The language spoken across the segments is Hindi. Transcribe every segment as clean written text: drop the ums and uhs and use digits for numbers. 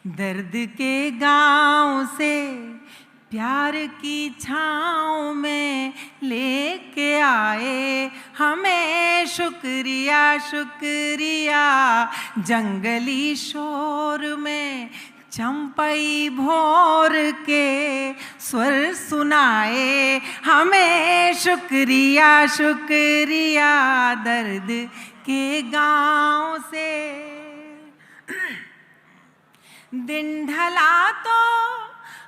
दर्द के गांव से प्यार की छाँव में लेके आए हमें, शुक्रिया शुक्रिया। जंगली शोर में चंपई भोर के स्वर सुनाए हमें, शुक्रिया शुक्रिया। दर्द के गांव से दिन ढला तो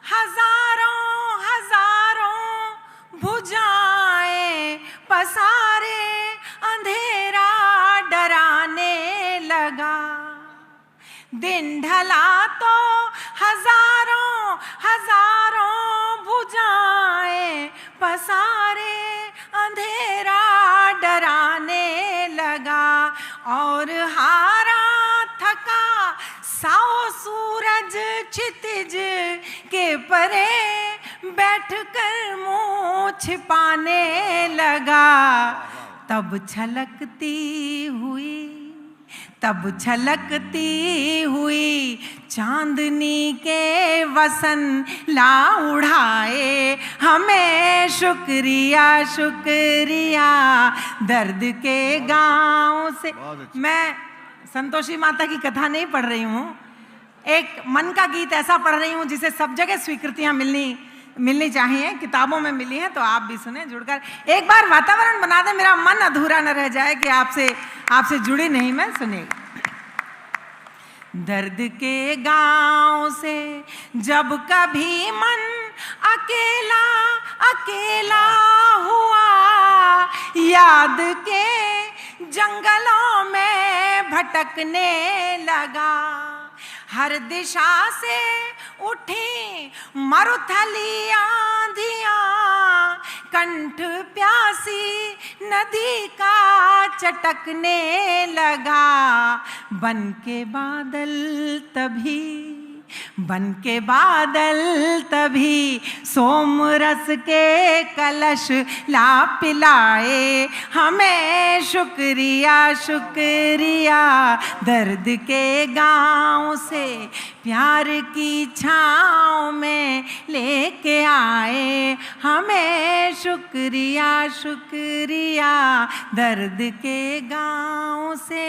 हजारों हजारों भुजाएं पसारे अंधेरा डराने लगा। दिन ढला तो हजारों हजारों भुजाएं पसारे अंधेरा डराने लगा। और हारा थका साओ सूरज क्षितिज के परे बैठकर मुंह छिपाने लगा। तब छलकती हुई चांदनी के वसन ला उड़ाए हमें, शुक्रिया शुक्रिया। दर्द के गांव से। मैं संतोषी माता की कथा नहीं पढ़ रही हूँ, एक मन का गीत ऐसा पढ़ रही हूँ जिसे सब जगह स्वीकृतियाँ मिलनी चाहिए, किताबों में मिली है, तो आप भी सुने जुड़कर। एक बार वातावरण बना दे, मेरा मन अधूरा न रह जाए कि आपसे जुड़ी नहीं मैं। सुनेगा। दर्द के गांव से जब कभी मन अकेला अकेला हुआ, याद के जंगलों में भटकने लगा। हर दिशा से उठी मरुथली आंधियां, कंठ प्यासी नदी का चटकने लगा। बन के बादल तभी सोमरस के कलश ला पिलाए हमें, शुक्रिया शुक्रिया। दर्द के गांव से प्यार की छाँव में लेके आए हमें, शुक्रिया शुक्रिया। दर्द के गांव से।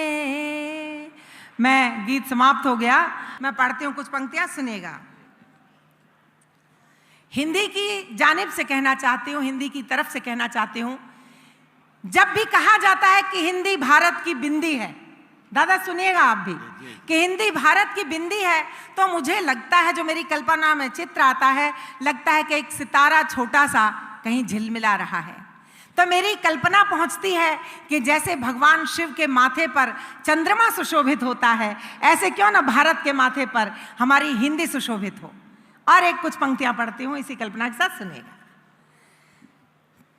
मैं गीत समाप्त हो गया, मैं पढ़ती हूँ कुछ पंक्तियां, सुनेगा। हिंदी की जानिब से कहना चाहती हूँ, हिंदी की तरफ से कहना चाहती हूँ। जब भी कहा जाता है कि हिंदी भारत की बिंदी है, दादा सुनिएगा आप भी, कि हिंदी भारत की बिंदी है, तो मुझे लगता है, जो मेरी कल्पना में चित्र आता है, लगता है कि एक सितारा छोटा सा कहीं झिलमिला रहा है। तो मेरी कल्पना पहुंचती है कि जैसे भगवान शिव के माथे पर चंद्रमा सुशोभित होता है, ऐसे क्यों ना भारत के माथे पर हमारी हिंदी सुशोभित हो। और एक कुछ पंक्तियां पढ़ती हूं इसी कल्पना के साथ, सुनेगा।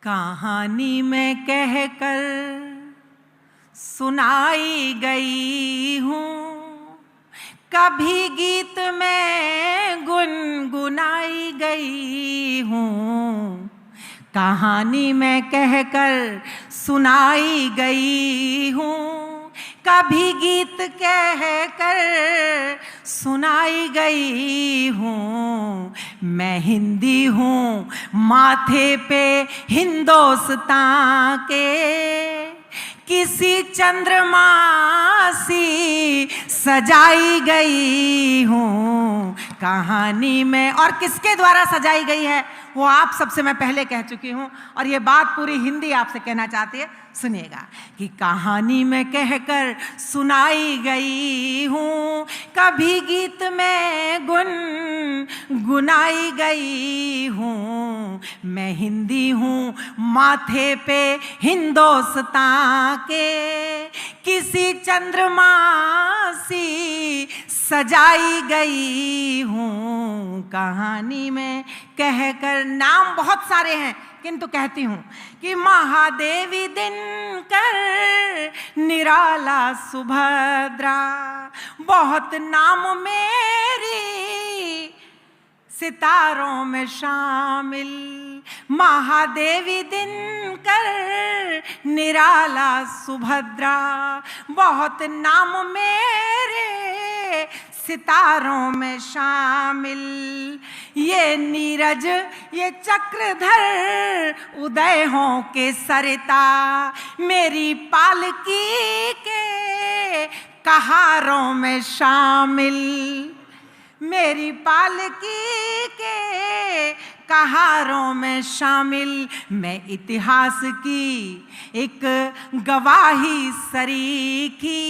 कहानी में कहकर सुनाई गई हूं, कभी गीत में गुनगुनाई गई हूं। कहानी में कहकर सुनाई गई हूँ, कभी गीत कहकर सुनाई गई हूँ। मैं हिंदी हूँ, माथे पे हिंदोस्तां के किसी चंद्रमा सी सजाई गई हूँ। कहानी में, और किसके द्वारा सजाई गई है वो आप सबसे मैं पहले कह चुकी हूँ, और ये बात पूरी हिंदी आपसे कहना चाहती है, सुनिएगा। कि कहानी में कहकर सुनाई गई हूँ, कभी गीत में गुनगुनाई गई हूँ। मैं हिंदी हूँ, माथे पे हिंदोस्तां के किसी चंद्रमा सी सजाई गई हूँ। कहानी में कहकर, नाम बहुत सारे हैं किंतु कहती हूँ कि महादेवी दिनकर, निराला सुभद्रा, बहुत नाम मेरी सितारों में शामिल। महादेवी दिनकर, निराला सुभद्रा, बहुत नाम मेरे सितारों में शामिल। ये नीरज ये चक्रधर उदय हो के सरिता, मेरी पालकी के कहारों में शामिल। मेरी पालकी के कहारों में शामिल। मैं इतिहास की एक गवाही सरीखी,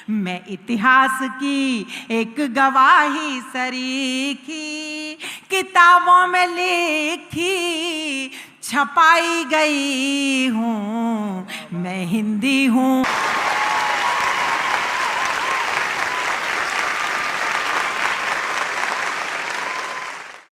मैं इतिहास की एक गवाही सरीखी, किताबों में लिखी छपाई गई हूँ, मैं हिंदी हूँ।